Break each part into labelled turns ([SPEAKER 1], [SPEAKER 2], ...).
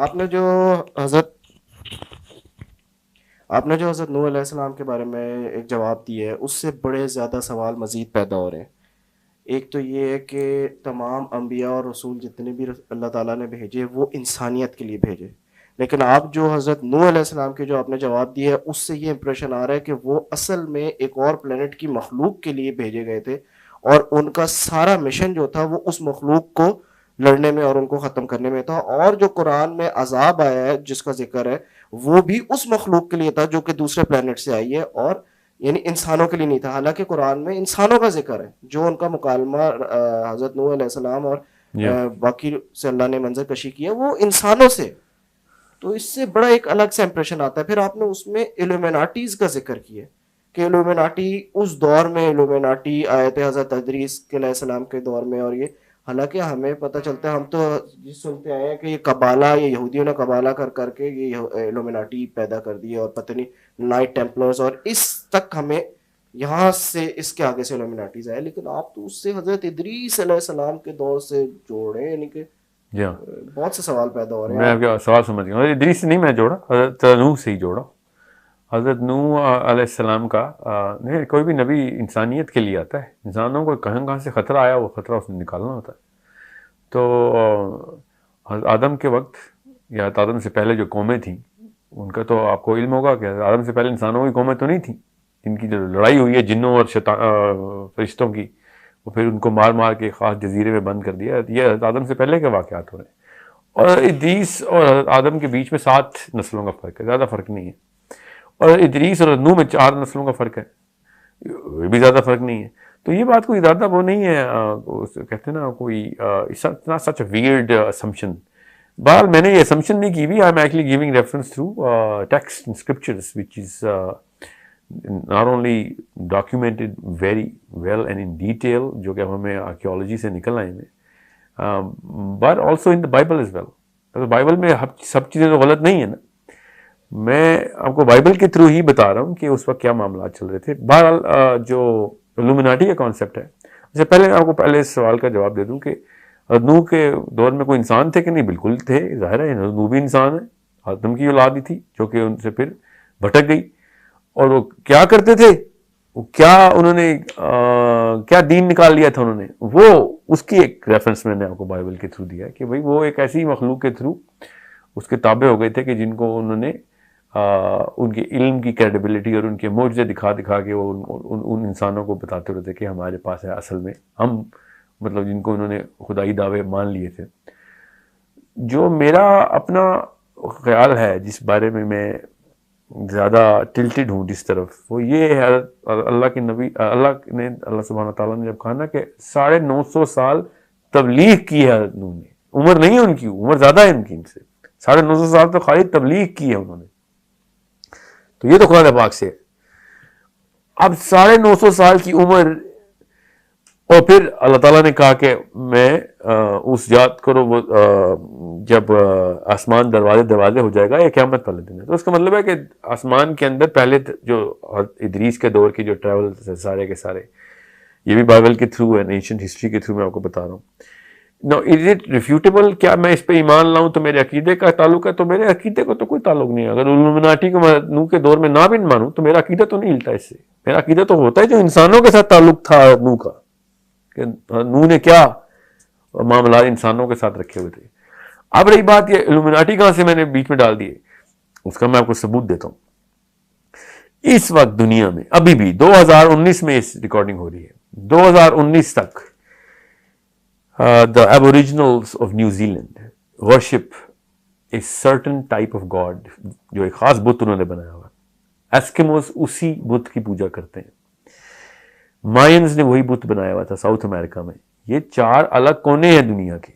[SPEAKER 1] آپ نے جو حضرت آپ نے جو حضرت نوح علیہ السلام کے بارے میں ایک جواب دی ہے، اس سے بڑے زیادہ سوال مزید پیدا ہو رہے ہیں۔ ایک تو یہ ہے کہ تمام انبیاء اور رسول جتنے بھی اللہ تعالیٰ نے بھیجے وہ انسانیت کے لیے بھیجے، لیکن آپ جو حضرت نوح علیہ السلام کے جو آپ نے جواب دیا ہے اس سے یہ امپریشن آ رہا ہے کہ وہ اصل میں ایک اور پلینٹ کی مخلوق کے لیے بھیجے گئے تھے، اور ان کا سارا مشن جو تھا وہ اس مخلوق کو لڑنے میں اور ان کو ختم کرنے میں تھا، اور جو قرآن میں عذاب آیا ہے جس کا ذکر ہے وہ بھی اس مخلوق کے لیے تھا جو کہ دوسرے پلینٹ سے آئی ہے، اور یعنی انسانوں کے لیے نہیں تھا۔ حالانکہ قرآن میں انسانوں کا ذکر ہے، جو ان کا مکالمہ حضرت نوح علیہ السلام اور
[SPEAKER 2] یا
[SPEAKER 1] باقی سے اللہ نے منظر کشی کیا وہ انسانوں سے، تو اس سے بڑا ایک الگ سا امپریشن آتا ہے۔ پھر آپ نے اس میں ایلومیناٹیز کا ذکر کیا کہ ایلومیناٹی اس دور میں ایلومیناٹی آئے تھے حضرت ادریس علیہ السلام کے دور میں، اور یہ حالانکہ ہمیں پتہ چلتا ہے، ہم تو یہ سنتے آئے ہیں کہ یہ قبالہ، یہ یہودیوں نے قبالہ کر کر کے یہ ایلومیناٹی پیدا کر دی، اور پتہ نہیں نائٹ ٹیمپلرز، اور اس تک ہمیں یہاں سے اس کے آگے سے ایلومیناٹیز آئے، لیکن آپ تو اس سے حضرت ادریس علیہ السلام کے دور سے جوڑے، یعنی کہ
[SPEAKER 2] یا
[SPEAKER 1] بہت سے سوال پیدا ہو رہے ہیں
[SPEAKER 2] میں آپ
[SPEAKER 1] آپ۔
[SPEAKER 2] کا سوال سمجھ گیا. حضرت ادریس سے نہیں میں جوڑا, حضرت نوح سے ہی جوڑا. حضرت نوح علیہ السلام کا نہیں, کوئی بھی نبی انسانیت کے لیے آتا ہے. انسانوں کو کہاں کہاں سے خطرہ آیا وہ خطرہ اس نے نکالنا ہوتا ہے. تو حضرت آدم کے وقت یا آدم سے پہلے جو قومیں تھیں ان کا تو آپ کو علم ہوگا کہ آدم سے پہلے انسانوں کی قومیں تو نہیں تھیں. ان کی جو لڑائی ہوئی ہے جنوں اور فرشتوں کی, وہ پھر ان کو مار مار کے خاص جزیرے میں بند کر دیا. یہ حضرت آدم سے پہلے کے واقعات ہو رہے ہیں. اور ادریس اور حضرت آدم کے بیچ میں 7 نسلوں کا فرق ہے, زیادہ فرق نہیں ہے. اور ادریس اور نوح میں 4 نسلوں کا فرق ہے, یہ بھی زیادہ فرق نہیں ہے. تو یہ بات کوئی زیادہ وہ نہیں ہے, کہتے ہیں نا کوئی اتنا سچ اے ویئرڈ اسمپشن. بہرحال میں نے یہ اسمپشن نہیں کی ہوئی. I am actually giving reference through text and scriptures which is not only documented very well and in detail, جو کہ ہمیں آرکیولوجی سے نکل آئے ہیں, but also in the Bible as well. Bible میں سب چیزیں تو غلط نہیں ہیں نا. میں آپ کو بائبل کے تھرو ہی بتا رہا ہوں کہ اس وقت کیا معاملات چل رہے تھے. بہرحال جو الومناٹی کا کانسیپٹ ہے, اس سے پہلے آپ کو پہلے اس سوال کا جواب دے دوں کہ نوح کے دور میں کوئی انسان تھے کہ نہیں. بالکل تھے, ظاہر ہے نوح بھی انسان ہے, آدم کی اولاد ہی تھی جو کہ ان سے پھر بھٹک گئی. اور وہ کیا کرتے تھے, کیا انہوں نے کیا دین نکال لیا تھا انہوں نے, وہ اس کی ایک ریفرنس میں نے آپ کو بائبل کے تھرو دیا ہے کہ بھئی وہ ایک ایسی مخلوق کے تھرو اس کے تابع ہو گئے تھے کہ جن کو انہوں نے ان کے علم کی کریڈیبلٹی اور ان کے معجزے دکھا دکھا کے وہ ان انسانوں کو بتاتے رہتے کہ ہمارے پاس ہے اصل میں ہم, مطلب جن کو انہوں نے خدائی دعوے مان لیے تھے. جو میرا اپنا خیال ہے جس بارے میں زیادہ ٹلٹڈ ہوں جس طرف, وہ یہ ہے اللہ کے نبی اللہ سبحانہ تعالیٰ نے جب کہا نا کہ 950 سال تبلیغ کی ہے حضرت نوح نے. عمر نہیں ہے ان کی, عمر زیادہ ہے ان کی, ان سے 950 سال تو خالی تبلیغ کی ہے انہوں نے. تو یہ تو قرآن پاک سے ہے. اب 950 سال کی عمر, اور پھر اللہ تعالیٰ نے کہا کہ میں اس یاد کرو وہ جب آسمان دروازے ہو جائے گا, یہ قیامت والے دن ہے. تو اس کا مطلب ہے کہ آسمان کے اندر پہلے جو ادریس کے دور کی جو ٹریول سارے کے سارے, یہ بھی بائبل کے تھرو ہے, اینشنٹ ہسٹری کے تھرو میں آپ کو بتا رہا ہوں. نو از اٹ ریفیوٹیبل, کیا میں اس پہ ایمان لاؤں تو میرے عقیدے کا تعلق ہے؟ تو میرے عقیدے کو تو کوئی تعلق نہیں ہے. اگر الومناٹی کو میں نوح کے دور میں نہ بھی مانوں تو میرا عقیدہ تو نہیں ہلتا اس سے. میرا عقیدہ تو ہوتا ہے جو انسانوں کے ساتھ تعلق تھا نوح کا, کہ نوح نے کیا معاملات انسانوں کے ساتھ رکھے ہوئے تھے. اب رہی بات یہ الومناٹی کہاں سے میں نے بیچ میں ڈال دیے, اس کا میں آپ کو ثبوت دیتا ہوں. اس وقت دنیا میں ابھی بھی 2019 میں اس ریکارڈنگ ہو رہی ہے, 2019 تک the aboriginals of New Zealand worship a certain type of god, جو ایک خاص بت انہوں نے بنایا ہوا. ایسکیموز اسی بت کی پوجا کرتے ہیں. مائنز نے وہی بت بنایا ہوا تھا ساؤتھ امریکہ میں. یہ 4 الگ کونے ہیں دنیا کے.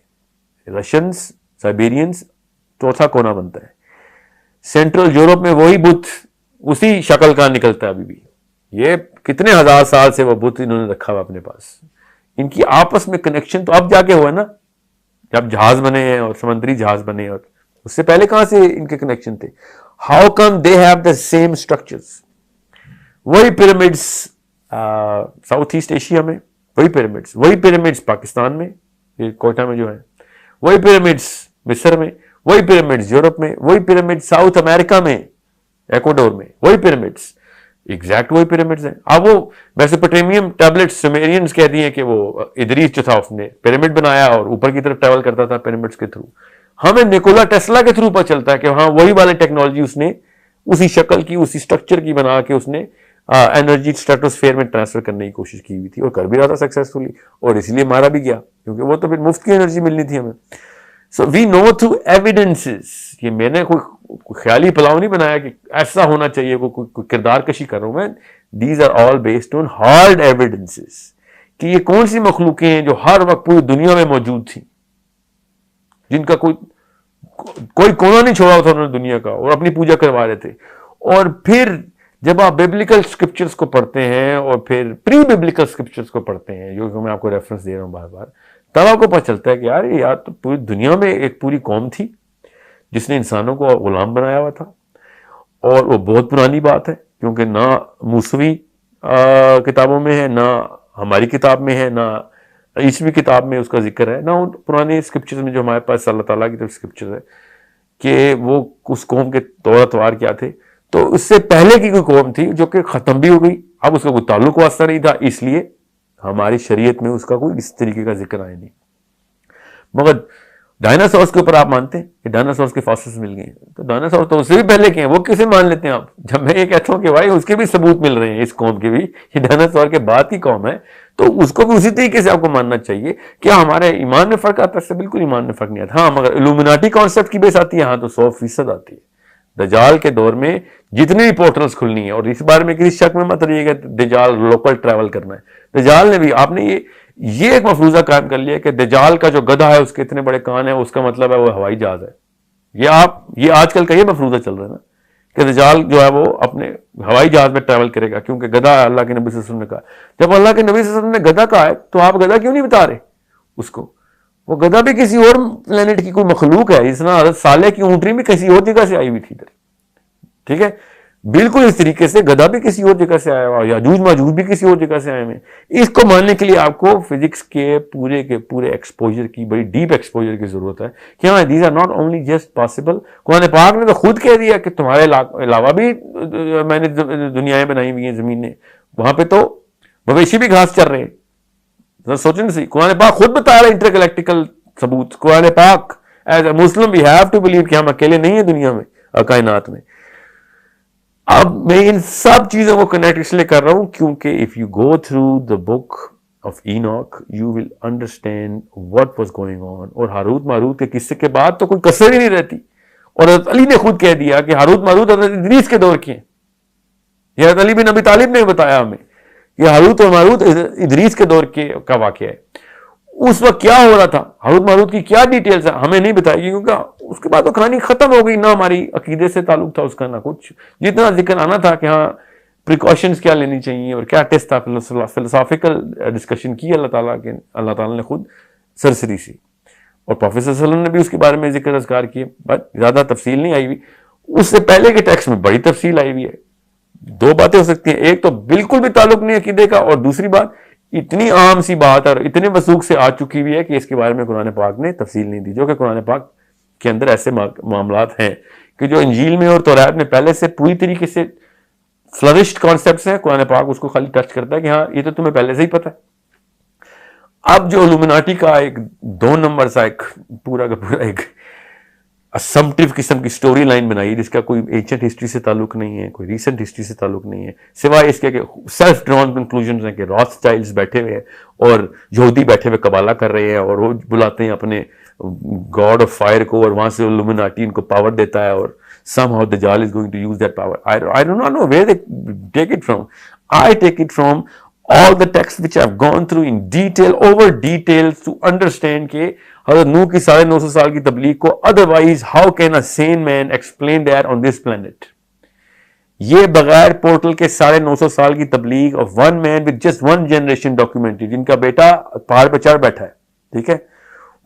[SPEAKER 2] رشینز, سائبیرینز چوتھا کونا بنتا ہے. سینٹرل یورپ میں وہی بت اسی شکل کا نکلتا ہے ابھی بھی. یہ کتنے ہزار سال سے وہ بت انہوں نے رکھا ہوا اپنے پاس. ان کی آپس میں کنیکشن تو اب جا کے ہوا نا, جب جہاز بنے ہیں اور سمندری جہاز بنے, اور اس سے پہلے کہاں سے ان کے کنیکشن تھے؟ How come they have the same structures. وہی پیرامڈس ساؤتھ ایسٹ ایشیا میں, وہی پیرامڈس پاکستان میں, یہ کوئٹہ میں جو ہے, وہی پیرامڈس مصر میں, وہی پیرامڈز یورپ میں، وہی پیرامڈ ساؤتھ امریکہ میں ایکواڈور میں، وہی پیرامڈز ایگزیکٹ وہی پیرامڈز ہیں. اب وہ میسوپوٹیمیم ٹیبلٹس سومرینز کہتی ہیں کہ وہ ادریس جو تھا اس نے پیرامڈ بنایا اور اوپر کی طرف ٹریول کرتا تھا پیرامڈس کے تھرو. ہمیں نکولا ٹیسلا کے تھرو پتہ چلتا ہے کہ ہاں وہی والی ٹیکنالوجی اس نے اسی شکل کی اسی اسٹرکچر کی بنا کے اس نے انرجی اسٹریٹوسفیئر میں ٹرانسفر کرنے کی کوشش کی ہوئی تھی اور کر بھی رہا تھا سکسیسفلی، اور اس لیے مارا بھی گیا کیونکہ وہ تو پھر مفت کی انرجی ملنی تھی ہمیں. سو وی نو تھرو ایویڈنسز. یہ میں نے کوئی خیالی پلاؤ نہیں بنایا کہ ایسا ہونا چاہیے، کوئی کردار کشی کر رہا ہوں میں. These are all based on hard evidences کہ یہ کون سی مخلوقیں ہیں جو ہر وقت پوری دنیا میں موجود تھیں، جن کا کوئی کونا نہیں چھوڑا تھا انہوں نے دنیا کا، اور اپنی پوجا کروا رہے تھے. اور پھر جب آپ بیبلیکل اسکرپچرز کو پڑھتے ہیں اور پھر پری بیبلیکل اسکرپچرز کو پڑھتے ہیں، جو میں آپ کو ریفرنس دے رہا ہوں بار بار، تب آپ کو پتہ چلتا ہے کہ یار تو پوری دنیا میں ایک پوری قوم تھی جس نے انسانوں کو غلام بنایا ہوا تھا. اور وہ بہت پرانی بات ہے کیونکہ نہ موسوی کتابوں میں ہے، نہ ہماری کتاب میں ہے، نہ عیسوی کتاب میں اس کا ذکر ہے، نہ ان پرانے اسکرپچرز میں جو ہمارے پاس اللہ تعالیٰ کی طرف اسکرپچر ہے کہ وہ اس قوم کے طور اتوار کیا تھے. تو اس سے پہلے کی کوئی قوم تھی جو کہ ختم بھی ہو گئی، اب اس کا کوئی تعلق واسطہ نہیں تھا، اس لیے ہماری شریعت میں اس کا کوئی اس طریقے کا ذکر آیا نہیں. مگر ڈائناسورس کے اوپر آپ مانتے ہیں کہ ڈائناسورس کے فاسلز مل گئے ہیں، تو ڈائناسور تو اس سے بھی پہلے کے ہیں، وہ کیسے مان لیتے ہیں آپ؟ جب میں یہ کہتا ہوں کہ بھائی اس کے بھی ثبوت مل رہے ہیں، اس قوم کے بھی، یہ ڈائناسور کے بعد کی قوم ہے، تو اس کو بھی اسی طریقے سے آپ کو ماننا چاہیے. کیا ہمارے ایمان میں فرق آتا ہے؟ اس سے بالکل ایمان میں فرق نہیں آتا. ہاں مگر الومناٹی کانسیپٹ کی بیس آتی ہے، ہاں تو 100% آتی ہے. دجال کے دور میں جتنی بھی پورٹلز کھلنی ہیں، اور اس بارے میں کسی شک میں مت رہیے گا دجال لوکل ٹریول کرنا ہے. دجال نے بھی، آپ نے یہ ایک مفروضہ قائم کر لیا کہ دجال کا جو گدھا ہے اس کے اتنے بڑے کان ہیں، اس کا مطلب ہے وہ ہوائی جہاز ہے. یہ آج کل کا یہ مفروضہ چل رہا ہے نا کہ دجال جو ہے وہ اپنے ہوائی جہاز میں ٹریول کرے گا کیونکہ گدھا اللہ کے نبی صلی اللہ علیہ وسلم نے کہا. جب اللہ کے نبی صلی اللہ علیہ وسلم نے گدھا کہا ہے تو آپ گدھا کیوں نہیں بتا رہے اس کو؟ وہ گدھا بھی کسی اور پلینٹ کی کوئی مخلوق ہے، اس طرح حضرت صالح کی اونٹنی بھی کسی اور جگہ سے آئی ہوئی تھی. ٹھیک ہے، بالکل اس طریقے سے گدھا بھی کسی اور جگہ سے آیا ہوا، یاجوج ماجوج بھی کسی اور جگہ سے آئے ہوئے. اس کو ماننے کے لیے آپ کو فزکس کے پورے ایکسپوجر کی، بڑی ڈیپ ایکسپوجر کی ضرورت ہے کہ ہاں these are not only just possible. قرآن پاک نے تو خود کہہ دیا کہ تمہارے علاوہ بھی میں نے دنیایں بنائی ہوئی ہیں زمینیں، وہاں پہ تو مویشی بھی گھاس چر رہے ہیں. سوچیں سی، قرآن پاک خود بتا رہا ہے انٹر گلیکٹیکل ثبوت. قرآن پاک as a Muslim we have to believe کہ ہم اکیلے نہیں ہیں دنیا میں، کائنات میں. اب میں ان سب چیزوں کو کنیکٹ اس لیے کر رہا ہوں کیونکہ if you go through the book of Enoch you will understand what was going on. اور ہاروت ماروت کے قصے کے بعد تو کوئی کسر ہی نہیں رہتی. اور حضرت علی نے خود کہہ دیا کہ ہاروت ماروت حضرت ادریس کے دور کے ہیں. یہ حضرت علی بن ابی طالب نے بتایا ہمیں کہ ہاروت اور ماروت ادریس کے دور کا واقعہ ہے. اس وقت کیا ہو رہا تھا، ہاروت ماروت کی کیا ڈیٹیلز ہیں ہمیں نہیں بتائی گی کیونکہ اس کے بعد تو کہانی ختم ہو گئی. نہ ہماری عقیدے سے تعلق تھا اس کا، نہ کچھ. جتنا ذکر آنا تھا کہ ہاں پریکاشنز کیا لینی چاہیے اور کیا ٹیسٹ تھا، فلسافیکل ڈسکشن کی اللہ تعالیٰ نے خود سرسری سی. اور پروفیسر صلی اللہ علیہ وسلم نے بھی اس کے بارے میں ذکر اذکار کیے، بٹ زیادہ تفصیل نہیں آئی ہوئی. اس سے پہلے کے ٹیکسٹ میں بڑی تفصیل آئی ہوئی ہے. دو باتیں ہو سکتی ہیں، ایک تو بالکل بھی تعلق نہیں عقیدے کا، اور دوسری بات اتنی عام سی بات اور اتنے وثوق سے آ چکی ہوئی ہے کہ اس کے بارے میں قرآن پاک نے تفصیل نہیں دی. جو کہ قرآن پاک کے اندر ایسے معاملات ہیں کہ جو انجیل میں اور تورات میں پہلے سے پوری طریقے سے فلرشڈ کانسیپٹس ہیں، قرآن پاک اس کو خالی ٹچ کرتا ہے کہ ہاں یہ تو تمہیں پہلے سے ہی پتہ ہے. اب جو الومناٹی کا ایک 2 نمبر سا ایک پورا کا پورا ایک اسمپٹیو قسم کی سٹوری لائن بنائی جس کا کوئی اینشنٹ ہسٹری سے تعلق نہیں ہے، کوئی ریسنٹ ہسٹری سے تعلق نہیں ہے، سوائے اس کے کہ سیلف ڈرون کنکلوژنز ہیں کہ راس چائلڈز بیٹھے ہوئے ہیں اور یہودی بیٹھے ہوئے قبالہ کر رہے ہیں اور وہ بلاتے ہیں اپنے گاڈ آف فائر کو، اور وہاں سے الومناٹی ان کو پاور دیتا ہے، اور somehow Dajjal is going to use that power. I do not know where they take it from. I take it from all the texts which I've gone through in detail, over details to understand کہ حضرت نوح کی 950 سال کی تبلیغ کو otherwise how can a sane man explain that on this planet. یہ بغیر portal کے 950 سال کی تبلیغ of one man with just one generation documented، جن کا بیٹا پہاڑ پہ چڑھ بیٹھا ہے، ٹھیک ہے،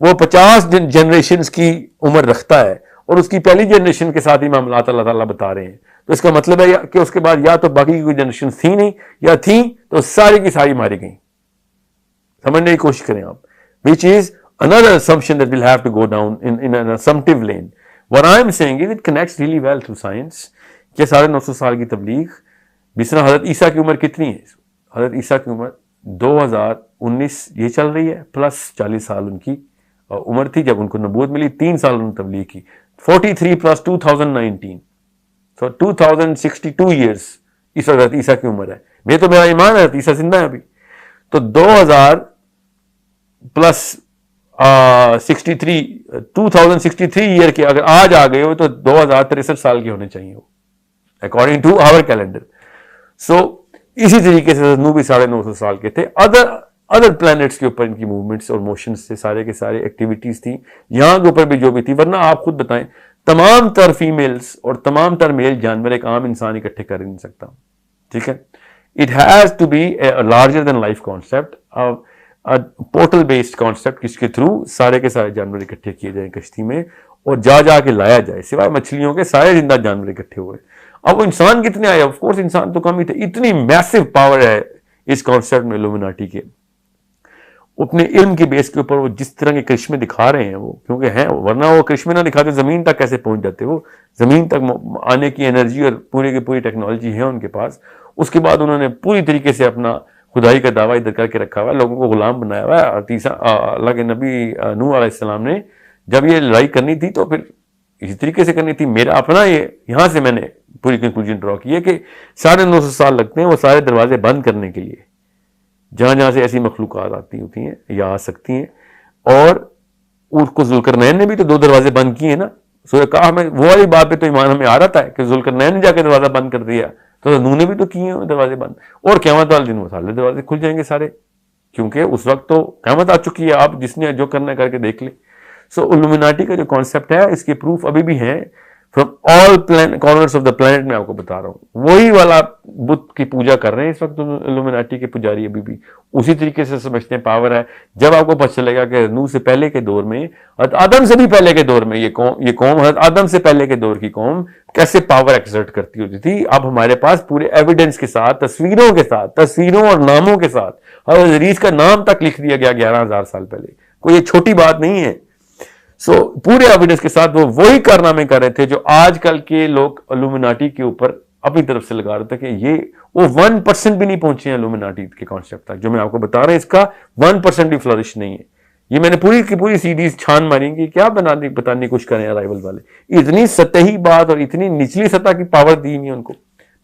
[SPEAKER 2] وہ 50 جنریشنز کی عمر رکھتا ہے اور اس کی پہلی جنریشن کے ساتھ ہی معاملات اللہ تعالیٰ بتا رہے ہیں. تو اس کا مطلب ہے کہ اس کے بعد یا تو باقی کی کوئی جنریشن تھی نہیں، یا تھیں تو ساری کی ساری ماری گئیں. سمجھنے کی کوشش کریں آپ. which is another assumption that we'll have to go down in an assumptive lane. What I am saying is it connects really well to science کہ 950 سال کی تبلیغ. جس طرح حضرت عیسیٰ کی عمر کتنی ہے؟ حضرت عیسیٰ کی عمر 2019 یہ چل رہی ہے، پلس 40 سال ان کی عمر تھی جب ان کو نبوت ملی. 3 سال انہوں نے تبلیغ کی. 43 پلس 2019 so 2062 ایئرس اس وقت حضرت عیسیٰ کی عمر ہے. میں تو میرا ایمان ہے حضرت عیسیٰ زندہ ہے ابھی. تو 2000 پلس 2063 ایئر کے اگر آج آ گئے ہو تو 2063 سال کے ہونے چاہیے ہو اکارڈنگ ٹو آور کیلنڈر. سو اسی طریقے سے نوح بھی 950 سال کے تھے. ادر پلانٹس کے اوپر ان کی موومنٹس اور موشنز سے سارے کے سارے ایکٹیویٹیز تھیں. یہاں کے اوپر بھی جو بھی تھی. ورنہ آپ خود بتائیں تمام تر فیمیلز اور تمام تر میل جانور ایک عام انسان اکٹھے کر نہیں سکتا. ٹھیک ہے. It has to be larger than life concept, portal based concept جس کے تھرو سارے کے سارے جانور اکٹھے کیے جائیں کشتی میں اور جا کے لایا جائے. سوائے مچھلیوں کے سارے زندہ جانور اکٹھے ہوئے. اب وہ انسان کتنے آئے؟ آف کورس انسان تو کم ہی تھے. اتنی میسو پاور ہے اس کانسیپٹ میں الومناٹی کے. اپنے علم کے بیس کے اوپر وہ جس طرح کے کرشمے دکھا رہے ہیں وہ کیونکہ ہیں, ورنہ وہ کرشمے نہ دکھاتے زمین تک کیسے پہنچ جاتے. وہ زمین تک آنے کی انرجی اور پوری کی پوری ٹیکنالوجی ہے ان کے پاس. اس کے بعد انہوں نے پوری طریقے سے اپنا خدائی کا دعویٰ ادھر کر کے رکھا ہوا ہے, لوگوں کو غلام بنایا ہوا ہے. اللہ کے نبی نوح علیہ السلام نے جب یہ لڑائی کرنی تھی تو پھر اسی طریقے سے کرنی تھی. میرا اپنا یہاں سے میں نے پوری کنکلوژن ڈرا کی ہے کہ 950 سال لگتے ہیں وہ سارے دروازے بند کرنے کے لیے جہاں سے ایسی مخلوقات آتی ہوتی ہیں یا آ سکتی ہیں. اور اس کو ذوالقرنین نے بھی تو 2 دروازے بند کیے نا. سورہ کہف میں وہ والی بات پہ تو ایمان ہمیں آ رہا ہے کہ ذوالقرنین نے جا کے دروازہ بند کر دیا, تو نوح نے بھی تو کیے ہیں دروازے بند. اور قیامت والے دن وہ سارے دروازے کھل جائیں گے سارے, کیونکہ اس وقت تو قیامت آ چکی ہے. آپ جس نے جو کرنا ہے کر کے دیکھ لیں. سو الومناٹی کا جو کانسیپٹ ہے اس کے پروف ابھی بھی ہیں from all corners of the planet. میں آپ کو بتا رہا ہوں وہی والا بت کی پوجا کر رہے ہیں اس وقت الومناٹی کے پجاری ابھی بھی اسی طریقے سے سمجھتے ہیں پاور ہے. جب آپ کو پتہ چلے گا کہ نوح سے پہلے کے دور میں, حضرت آدم سے بھی پہلے کے دور میں یہ قوم حضرت آدم سے پہلے کے دور کی قوم کیسے پاور ایکسرٹ کرتی ہوتی تھی. اب ہمارے پاس پورے ایویڈنس کے ساتھ, تصویروں کے ساتھ, تصویروں اور ناموں کے ساتھ حضرت ادریس کا نام تک لکھ دیا گیا 11,000 سال پہلے. کوئی یہ چھوٹی بات نہیں ہے. سو پورے ایویڈنس کے ساتھ وہ وہی کارنامے کر رہے تھے جو آج کل کے لوگ الومناٹی کے اوپر اپنی طرف سے لگا رہے تھے کہ یہ وہ 1% بھی نہیں پہنچے ہیں الومناٹی کے کانسیپٹ تک. جو میں آپ کو بتا رہا ہوں اس کا 1% بھی فلرش نہیں ہے. یہ میں نے پوری کی پوری سیریز چھان ماری کہ کیا بتانے کچھ کریں ارائیول والے. اتنی سطحی بات اور اتنی نچلی سطح کی پاور دی نہیں ان کو.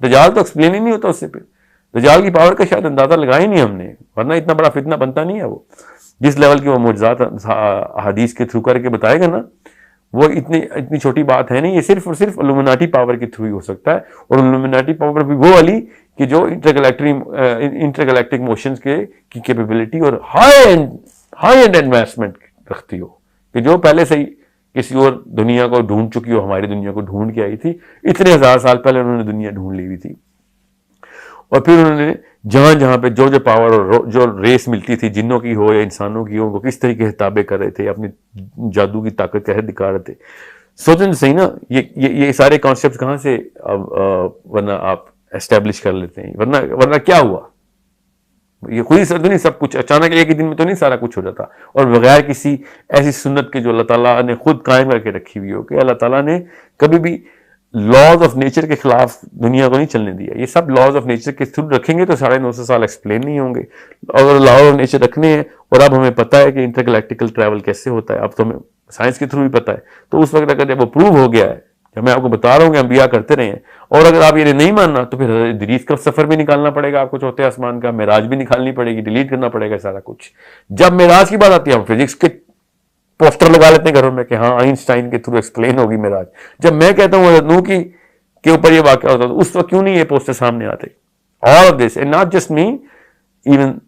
[SPEAKER 2] دجال تو ایکسپلین ہی نہیں ہوتا اس سے. پھر دجال کی پاور کا شاید اندازہ لگایا ہی نہیں ہم نے, ورنہ اتنا بڑا فتنہ بنتا نہیں ہے. وہ جس لیول کی وہ معجزات حدیث کے تھرو کر کے بتائے گا نا, وہ اتنی چھوٹی بات ہے نہیں. یہ صرف اور صرف الومناٹی پاور کے تھرو ہی ہو سکتا ہے. اور الومناٹی پاور بھی وہ والی کہ جو انٹرگلیکٹک موشنز کی کیپیبلٹی اور ہائی اینڈ انویسٹمنٹ رکھتی ہو, کہ جو پہلے سے ہی کسی اور دنیا کو ڈھونڈ چکی ہو, ہماری دنیا کو ڈھونڈ کے آئی تھی. اتنے 1000 سال پہلے انہوں نے دنیا ڈھونڈ لی ہوئی تھی. اور پھر انہوں نے جہاں پہ جو پاور اور جو ریس ملتی تھی, جنوں کی ہو یا انسانوں کی ہو, وہ کس طریقے سے تابع کر رہے تھے, اپنی جادو کی طاقت کیسے دکھا رہے تھے. سوچیں تو صحیح نا, یہ سارے کانسیپٹ کہاں سے ورنہ آپ اسٹیبلش کر لیتے ہیں. ورنہ کیا ہوا, یہ خود ہی نہیں سب کچھ اچانک ایک ہی دن میں تو نہیں سارا کچھ ہو جاتا. اور بغیر کسی ایسی سنت کے جو اللہ تعالیٰ نے خود قائم کر کے رکھی ہوئی ہو, کہ اللہ تعالیٰ نے کبھی بھی لاز آف نیچر کے خلاف دنیا کو نہیں چلنے دیا. یہ سب لاز آف نیچر کے تھرو رکھیں گے تو 950 سال ایکسپلین نہیں ہوں گے. اور لاز آف نیچر رکھنے ہیں, اور اب ہمیں پتہ ہے کہ انٹرگلیکٹیکل ٹریول کیسے ہوتا ہے, اب تو ہمیں سائنس کے تھرو بھی پتہ ہے. تو اس وقت اگر جب وہ پروو ہو گیا ہے, جب میں آپ کو بتا رہا ہوں کہ انبیاء کرتے رہے ہیں, اور اگر آپ یہ نہیں ماننا تو پھر حضرت ادریس کا سفر بھی نکالنا پڑے گا آپ کو, چوتھے آسمان کا معراج بھی نکالنی پڑے گی, ڈیلیٹ کرنا پڑے گا سارا کچھ. جب معراج کی بات آتی ہے ہم فزکس کے پوسٹر لگا لیتے ہیں گھروں میں کہ ہاں آئنسٹائن کے تھرو ایکسپلین ہوگی معراج. جب میں کہتا ہوں حضرت نوح کے اوپر یہ واقعہ ہوتا ہے, اس وقت کیوں نہیں یہ پوسٹر سامنے آتے. All of this, and not just me, even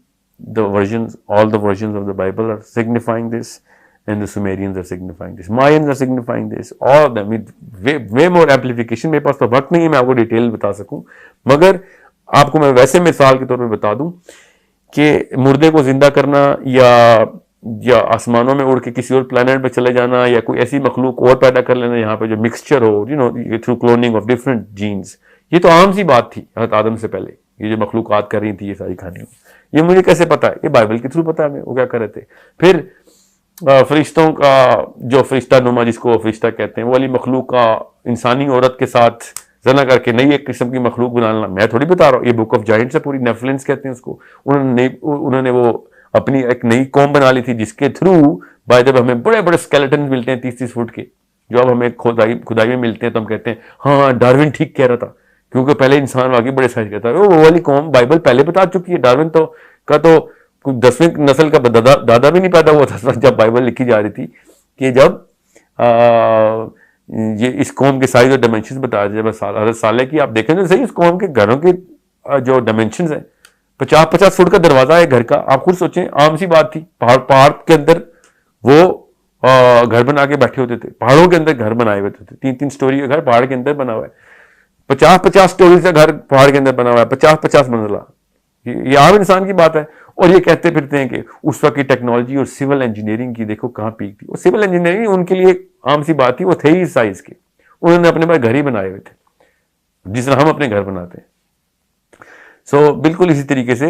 [SPEAKER 2] all the versions of the Bible are signifying this, and the Sumerians are signifying this, Mayans are signifying this, all of them with way more amplification. میرے پاس تو وقت نہیں ہے میں آپ کو detail بتا سکوں, مگر آپ کو میں ویسے مثال کے طور پہ بتا دوں کہ مردے کو زندہ کرنا یا آسمانوں میں اڑ کے کسی اور پلانٹ پہ چلے جانا, یا کوئی ایسی مخلوق اور پیدا کر لینا یہاں پہ جو مکسچر ہو, through cloning of different genes, یہ تو عام سی بات تھی حضرت آدم سے پہلے. یہ جو مخلوقات کر رہی تھی یہ ساری کہانیاں, یہ مجھے کیسے پتا ہے؟ یہ بائبل کے تھرو پتا ہے ہمیں وہ کیا کر رہے تھے. پھر فرشتوں کا جو فرشتہ نما جس کو فرشتہ کہتے ہیں وہ والی مخلوق کا انسانی عورت کے ساتھ زنا کر کے نئی ایک قسم کی مخلوق بنانا میں تھوڑی بتا رہا ہوں. یہ بک آف جائنٹس ہے پوری, نیفلنس کہتے ہیں اس کو. انہوں نے وہ اپنی ایک نئی قوم بنا لی تھی جس کے تھرو بائی جب ہمیں بڑے بڑے اسکیلیٹن ملتے ہیں 30-30 فٹ کے, جو اب ہمیں کھدائی میں ملتے ہیں تو ہم کہتے ہیں ہاں ڈاروین ٹھیک کہہ رہا تھا, کیونکہ پہلے انسان واقعی بڑے سائز کا تھا. وہ والی قوم بائبل پہلے بتا چکی ہے. ڈاروین تو 10ویں نسل کا دادا بھی نہیں پیدا ہوا تھا جب بائبل لکھی جا رہی تھی, کہ جب یہ اس قوم کے سائز اور ڈائمینشنز بتا رہے. جب حضرت صالح کی آپ دیکھیں تو صحیح, اس قوم کے گھروں کے جو ڈائمینشنز ہیں 50-50 فٹ کا دروازہ ہے گھر کا. آپ خود سوچیں, عام سی بات تھی. پہاڑ کے اندر وہ گھر بنا کے بیٹھے ہوتے تھے, پہاڑوں کے اندر گھر بنائے ہوئے تھے. 3-3 سٹوری کا گھر پہاڑ کے اندر بنا ہوا ہے, 50-50 سٹوری کا گھر پہاڑ کے اندر بنا ہوا ہے, 50-50 منزلہ. یہ عام انسان کی بات ہے. اور یہ کہتے پھرتے ہیں کہ اس وقت کی ٹیکنالوجی اور سول انجینئرنگ کی دیکھو کہاں پیک تھی. اور سول انجینئرنگ ان کے لیے عام سی بات تھی, وہ تھے ہی اس سائز کے. انہوں نے اپنے پاس گھر ہی بنائے ہوئے تھے جس طرح ہم اپنے گھر بناتے ہیں. سو بالکل اسی طریقے سے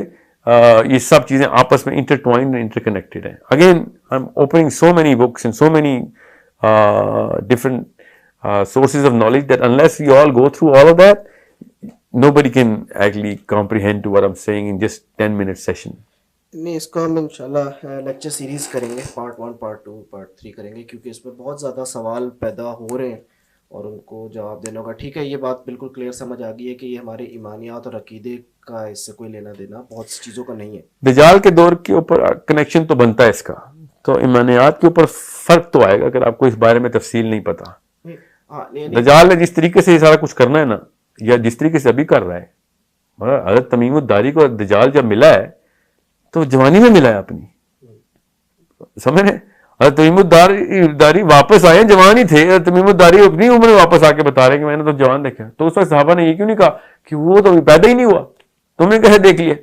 [SPEAKER 2] یہ سب چیزیں آپس میں انٹرٹوائنڈ اور انٹر کنیکٹڈ ہیں. Again I am opening so many books and so many different sources of knowledge that unless we all go through all of that, nobody can actually comprehend to what I'm saying in just 10-minute session.
[SPEAKER 1] نہیں, اس کو ہم انشاءاللہ lecture series کریں گے, part 1 part 2 part 3 کریں گے, کیونکہ اس میں بہت زیادہ سوال پیدا ہو رہے ہیں اور ان کو جواب دینا ہوگا. ٹھیک ہے, یہ بات بالکل کلیئر سمجھ آ گئی ہے کہ یہ ہمارے ایمانیات اور عقیدے کا اس سے کوئی لینا دینا بہت سی چیزوں کا نہیں ہے.
[SPEAKER 2] دجال کے دور کے اوپر کنیکشن تو بنتا ہے اس کا, تو ایمانیات کے اوپر فرق تو آئے گا اگر آپ کو اس بارے میں تفصیل نہیں پتا. دجال نے جس طریقے سے یہ سارا کچھ کرنا ہے نا, یا جس طریقے سے ابھی کر رہا ہے, حضرت تمیم الداری کو دجال جب ملا ہے تو جوانی میں ملا ہے اپنی, سمجھ رہے ہیں. حضرت تمیم الداری واپس آئے ہیں, جوان ہی تھے. حضرت تمیم الداری اپنی عمر میں واپس آ کے بتا رہے ہیں کہ میں نے تو جوان دیکھا. تو اس وقت صحابہ نے یہ کیوں نہیں کہا کہ وہ تو پیدا ہی نہیں ہوا, تم نے کیسے دیکھ لیا؟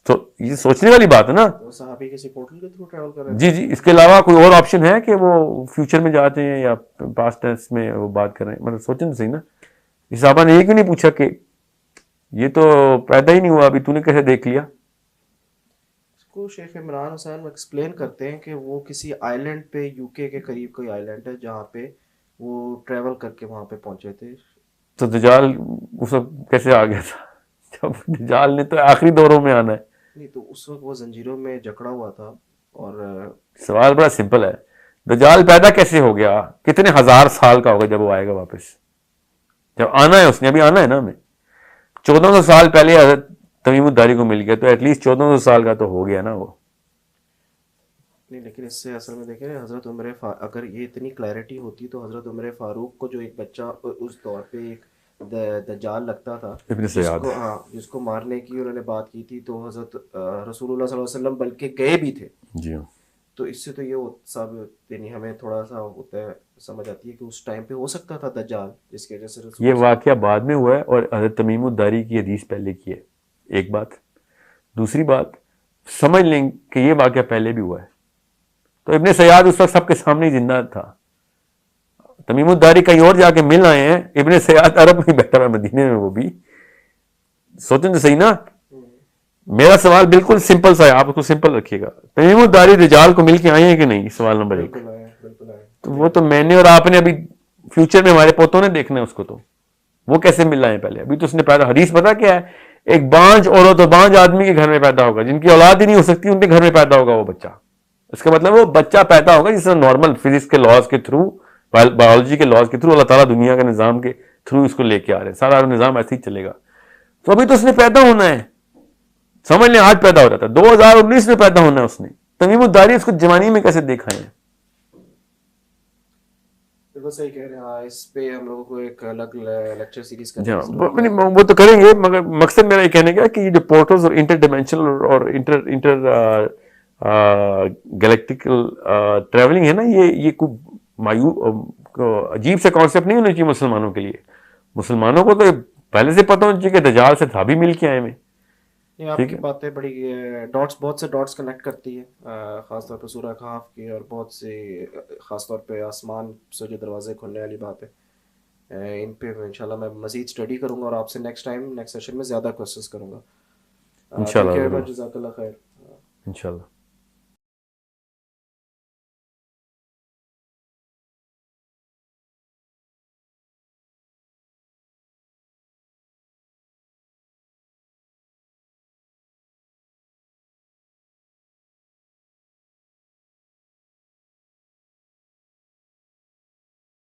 [SPEAKER 2] تو یہ سوچنے والی بات ہے نا.
[SPEAKER 1] صحابی کسی پورٹل کے تھرو ٹریول کر رہے
[SPEAKER 2] جی جی, اس کے علاوہ کوئی اور آپشن ہے کہ وہ فیوچر میں جاتے ہیں یا پاسٹ ٹینس میں وہ بات کر رہے ہیں؟ مطلب سوچیں تو صحیح نا. اس صحابہ نے یہ کیوں نہیں پوچھا کہ یہ تو پیدا ہی نہیں ہوا ابھی, تو نے کیسے دیکھ لیا؟
[SPEAKER 1] اس کو شیخ عمران حسین ایکسپلین کرتے ہیں کہ وہ کسی آئی لینڈ پہ, یو کے قریب کوئی آئی لینڈ ہے جہاں پہ وہ ٹریول کر کے وہاں پہ پہنچے تھے.
[SPEAKER 2] تو دجال اس وقت کیسے آ گیا تھا جب دجال نے تو آخری دوروں میں آنا ہے؟
[SPEAKER 1] نہیں, تو اس وقت وہ زنجیروں میں جکڑا ہوا تھا. اور
[SPEAKER 2] سوال بڑا سمپل ہے, دجال پیدا کیسے ہو گیا؟ کتنے ہزار سال کا ہوگا جب وہ آئے گا واپس؟ جب آنا ہے اس نے, ابھی آنا ہے نا ہمیں. 1400 سال پہلے حضرت تمیم الداری کو مل گیا, تو ایٹ لیسٹ 1400 سال کا تو ہو گیا نا وہ.
[SPEAKER 1] نہیں, لیکن اس سے اصل میں دیکھیں حضرت عمر اگر یہ اتنی کلیئرٹی ہوتی تو حضرت عمر فاروق کو جو ایک بچہ اس دور پہ ایک دجال لگتا تھا,
[SPEAKER 2] ابن سیاد,
[SPEAKER 1] جس کو مارنے کی انہوں نے بات کی تھی, تو حضرت رسول اللہ صلی اللہ علیہ وسلم بلکہ گئے بھی تھے.
[SPEAKER 2] جی ہاں.
[SPEAKER 1] تو اس سے تو یہ سب یعنی ہمیں تھوڑا سا ہوتا ہے, سمجھ آتی ہے کہ اس ٹائم پہ ہو سکتا تھا دجال, جس کی وجہ سے
[SPEAKER 2] یہ واقعہ بعد میں ہوا ہے اور حضرت تمیم الداری کی حدیث پہلے کی ہے, ایک بات. دوسری بات سمجھ لیں کہ یہ واقعہ پہلے بھی ہوا ہے. تو ابن سیاد اس وقت سب کے سامنے ہی زندہ تھا. تمیم الداری کہیں اور جا کے مل آئے ہیں, ابن سیاد عرب میں بیٹھا ہوا مدینے میں. وہ بھی سوچیں تو صحیح نا. میرا سوال بالکل سمپل سا ہے, آپ اس کو سمپل رکھیے گا. تمیم الداری دجال کو مل کے آئے ہیں کہ نہیں؟ سوال نمبر 1. تو وہ تو میں نے اور آپ نے ابھی فیوچر میں ہمارے پوتوں نے دیکھنا ہے اس کو, تو وہ کیسے مل رہے ہیں پہلے؟ ابھی تو اس نے پیدا, حدیث پتا کیا ہے, ایک بانج عورت اور بانج آدمی کے گھر میں پیدا ہوگا, جن کی اولاد ہی نہیں ہو سکتی ان کے گھر میں پیدا ہوگا وہ بچہ. اس کا مطلب وہ بچہ پیدا ہوگا جس طرح نارمل فزکس کے لاز کے تھرو, بایولوجی کے لاز کے تھرو اللہ تعالیٰ دنیا کے نظام کے تھرو اس کو لے کے آ رہے ہیں. سارا نظام ایسے ہی چلے گا. تو ابھی تو اس نے پیدا ہونا ہے, سمجھ لیں آج پیدا ہو رہا تھا, 2019 میں پیدا ہونا ہے اس نے. تمیم الداری اس کو جوانی میں کیسے دیکھا ہے؟
[SPEAKER 1] بالکل صحیح کہہ رہے ہیں. ہاں, اس پہ ہم لوگوں کو ایک الگ لیکچر سیریز کرنا
[SPEAKER 2] ہے. وہ تو کریں گے, مگر مقصد میرا یہ کہنے کا کہ یہ جو پورٹلز اور انٹر ڈائمینشنل اور انٹر گلیکٹیکل ٹریولنگ ہے نا, یہ کوئی عجیب سے کانسیپٹ نہیں ہونا چاہیے مسلمانوں کے لیے. مسلمانوں کو تو پہلے سے پتہ ہونا چاہیے کہ دجال سے تھا بھی مل کے آئے میں.
[SPEAKER 1] آپ کی باتیں بڑی ڈاٹس, بہت سے ڈاٹس کنیکٹ کرتی ہے, خاص طور پہ سورہ کہف کی, اور بہت سے خاص طور پہ آسمان سے جو دروازے کھلنے والی بات ہے, ان پہ انشاءاللہ میں مزید اسٹڈی کروں گا اور آپ سے نیکسٹ سیشن میں زیادہ کوشچنس کروں گا.
[SPEAKER 2] انشاءاللہ.
[SPEAKER 1] جزاک اللہ خیر.
[SPEAKER 2] انشاءاللہ.